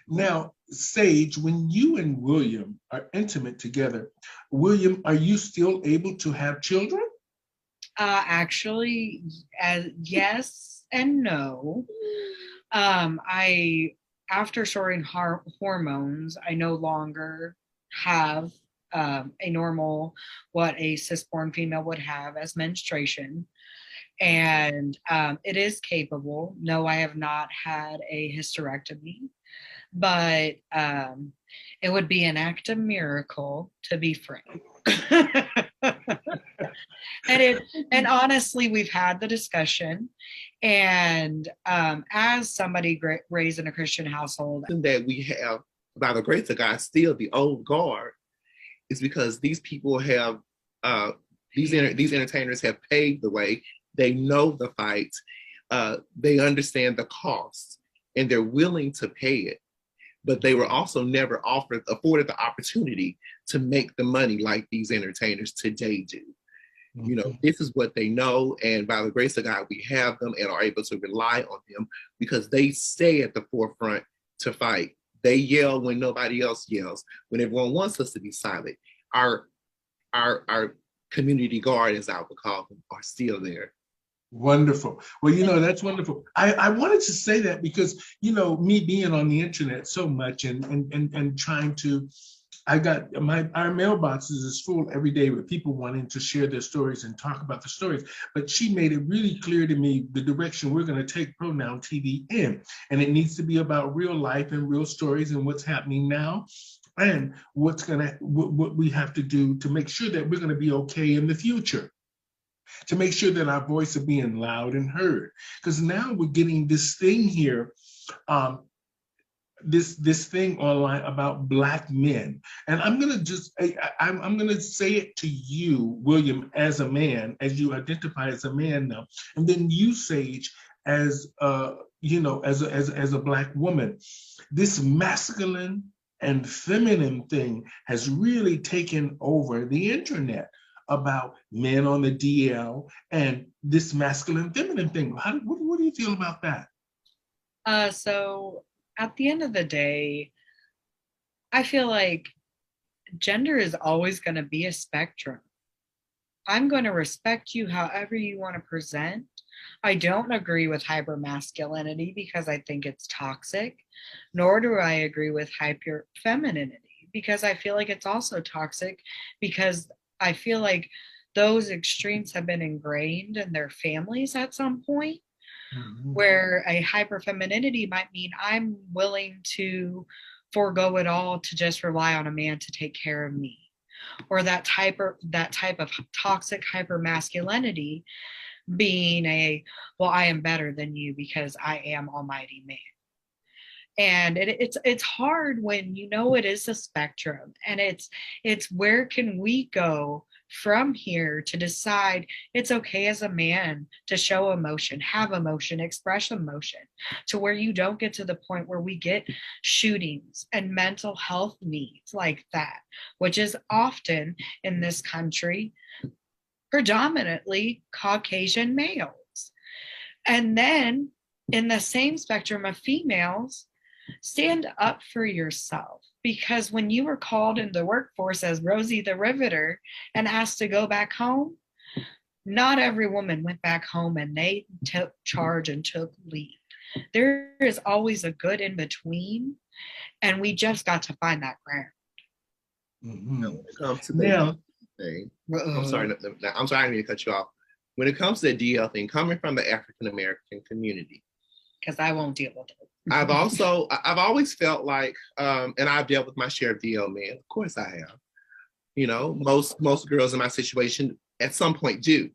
Now, Sage, when you and William are intimate together, William, are you still able to have children? Actually, yes and no. I After sorting hormones, I no longer have a normal what a cisborn female would have as menstruation, and it is capable. No, I have not had a hysterectomy, but it would be an act of miracle to be frank. and it and honestly, we've had the discussion, and as somebody raised in a Christian household. That we have, by the grace of God, still the old guard is because these people have these entertainers have paved the way. They know the fight. They understand the cost, and they're willing to pay it. But they were also never afforded the opportunity to make the money like these entertainers today do. You know, this is what they know, and by the grace of God, we have them and are able to rely on them because they stay at the forefront to fight. They yell when nobody else yells, when everyone wants us to be silent. Our community guard, as I would call them, are still there. Wonderful. Well, that's wonderful. I wanted to say that because, me being on the internet so much and trying to, our mailboxes is full every day with people wanting to share their stories and talk about the stories. But she made it really clear to me the direction we're going to take Pronoun TV in. And it needs to be about real life and real stories and what's happening now and what we have to do to make sure that we're going to be okay in the future, to make sure that our voice is being loud and heard. Because now we're getting this thing here, this thing online about Black men. And I'm gonna say it to you, William, as a man, as you identify as a man now, and then you, Sage, as as a Black woman. This masculine and feminine thing has really taken over the internet about men on the DL and this masculine feminine thing. What do you feel about that? So at the end of the day, I feel like gender is always going to be a spectrum. I'm going to respect you however you want to present. I don't agree with hypermasculinity because I think it's toxic, nor do I agree with hyper femininity because I feel like it's also toxic, because I feel like those extremes have been ingrained in their families at some point, where a hyper femininity might mean I'm willing to forego it all to just rely on a man to take care of me, or that type of toxic hyper masculinity being well, I am better than you because I am almighty man. And it's hard when it is a spectrum, and it's where can we go from here to decide it's okay as a man to show emotion, have emotion, express emotion, to where you don't get to the point where we get shootings and mental health needs like that, which is often in this country predominantly Caucasian males. And then in the same spectrum of females, stand up for yourself, because when you were called in the workforce as Rosie the Riveter and asked to go back home, not every woman went back home and they took charge and took lead. There is always a good in between, and we just got to find that ground. When it comes to the thing, I'm sorry, I need to cut you off. When it comes to the DL thing, coming from the African American community, because I won't deal with it. I've always felt like, and I've dealt with my share of DL men. Of course I have. Most girls in my situation at some point do.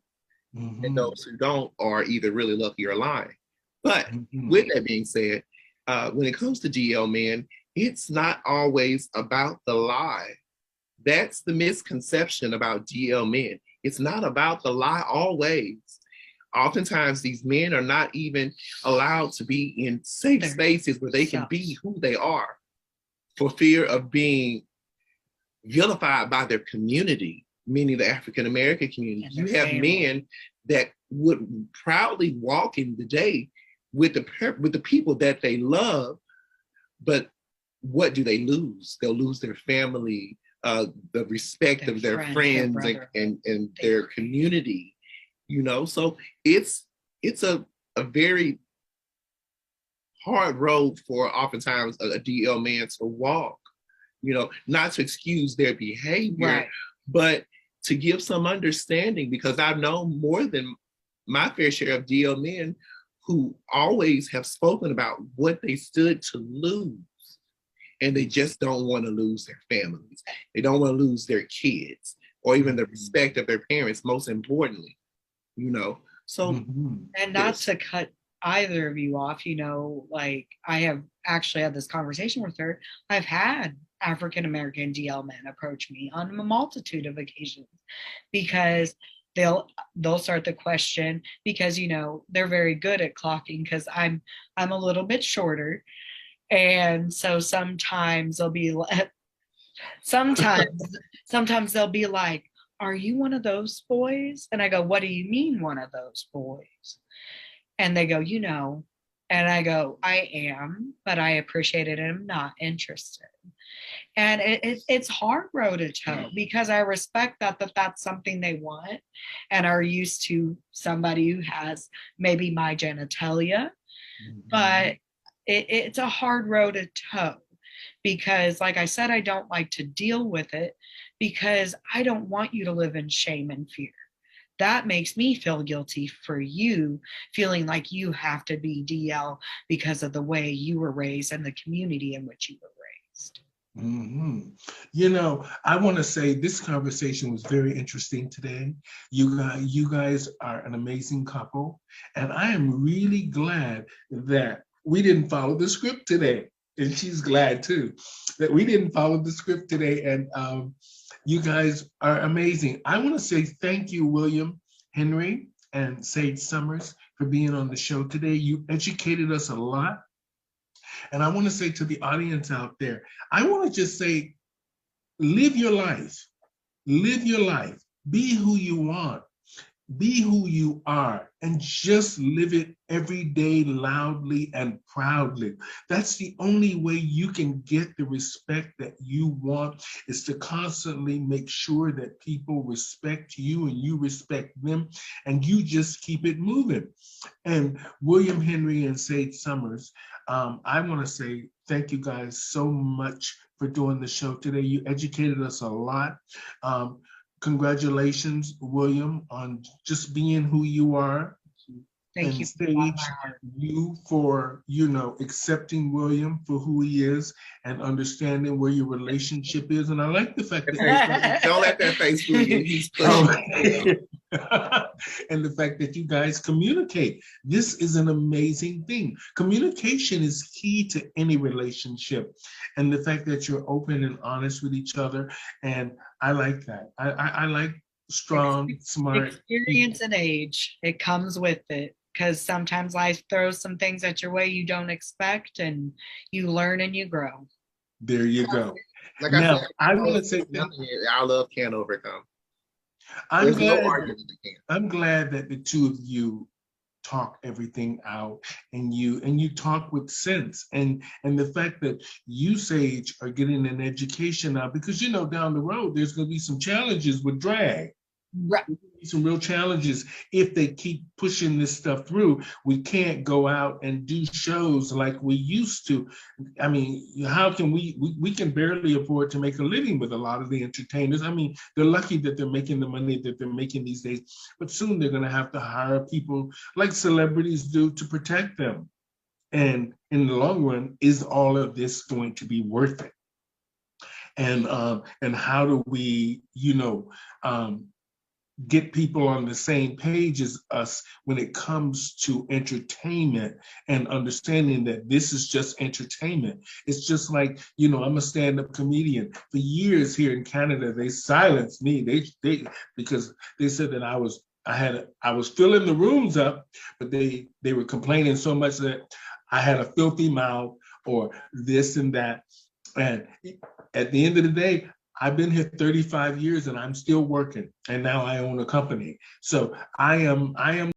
And those who don't are either really lucky or lying. But with that being said, when it comes to DL men, it's not always about the lie. That's the misconception about DL men. It's not about the lie always. Oftentimes, these men are not even allowed to be in safe spaces where they can be who they are for fear of being vilified by their community, meaning the African American community. You have men that would proudly walk in the day with the people that they love, but what do they lose? They'll lose their family, the respect of their friends and their community, you know. So it's a very hard road for oftentimes a DL man to walk, you know, not to excuse their behavior, Right. but to give some understanding, because I've known more than my fair share of DL men who always have spoken about what they stood to lose. And they just don't want to lose their families. They don't want to lose their kids or even the respect of their parents, most importantly, you know. So, and not to cut either of you off, you know, like I have actually had this conversation with her. I've had African American DL men approach me on a multitude of occasions because they'll start the question because, you know, they're very good at clocking because I'm a little bit shorter. And so sometimes they'll be like, sometimes they'll be like, are you one of those boys? And I go, what do you mean one of those boys? And they go, you know, and I go, I am, but I appreciate it and I'm not interested. And it's hard road to toe because I respect that that's something they want and are used to somebody who has maybe my genitalia, but it's a hard road to toe because, like I said, I don't like to deal with it because I don't want you to live in shame and fear. That makes me feel guilty for you feeling like you have to be DL because of the way you were raised and the community in which you were raised. You know, I want to say this conversation was very interesting today. You guys are an amazing couple, and I am really glad that we didn't follow the script today. And she's glad too that we didn't follow the script today. And you guys are amazing. I want to say thank you, William Henry and Sage Summers, for being on the show today. You educated us a lot. And I want to say to the audience out there, I want to just say, live your life. Live your life. Be who you want. Be who you are and just live it every day loudly and proudly. That's the only way you can get the respect that you want, is to constantly make sure that people respect you and you respect them, and you just keep it moving. And William Henry and Sage Summers, I want to say thank you guys so much for doing the show today. You educated us a lot. Congratulations, William, on just being who you are. Thank you. Stage you for, you know, accepting William for who he is and understanding where your relationship is. And I like the fact that don't let that face fool you. He's and the fact that you guys communicate. This is an amazing thing. Communication is key to any relationship. And the fact that you're open and honest with each other. And I like that. I like strong, smart. Experience and age. It comes with it. Because sometimes life throws some things at your way you don't expect, and you learn and you grow. There you go. Like now, I said, I want to say our love can't overcome. I'm glad that the two of you talk everything out, and you talk with sense, and the fact that you, Sage, are getting an education now, because you know down the road there's going to be some challenges with drag. Right. Some real challenges if they keep pushing this stuff through. We can't go out and do shows like we used to. I mean, how can we can barely afford to make a living with a lot of the entertainers. I mean, they're lucky that they're making the money that they're making these days, but soon they're going to have to hire people like celebrities do to protect them. And in the long run, is all of this going to be worth it? And how do we, get people on the same page as us when it comes to entertainment and understanding that this is just entertainment. It's just like, I'm a stand-up comedian. For years here in Canada, they silenced me. They because they said that I was filling the rooms up, but they were complaining so much that I had a filthy mouth or this and that. And at the end of the day, I've been here 35 years and I'm still working, and now I own a company. So I am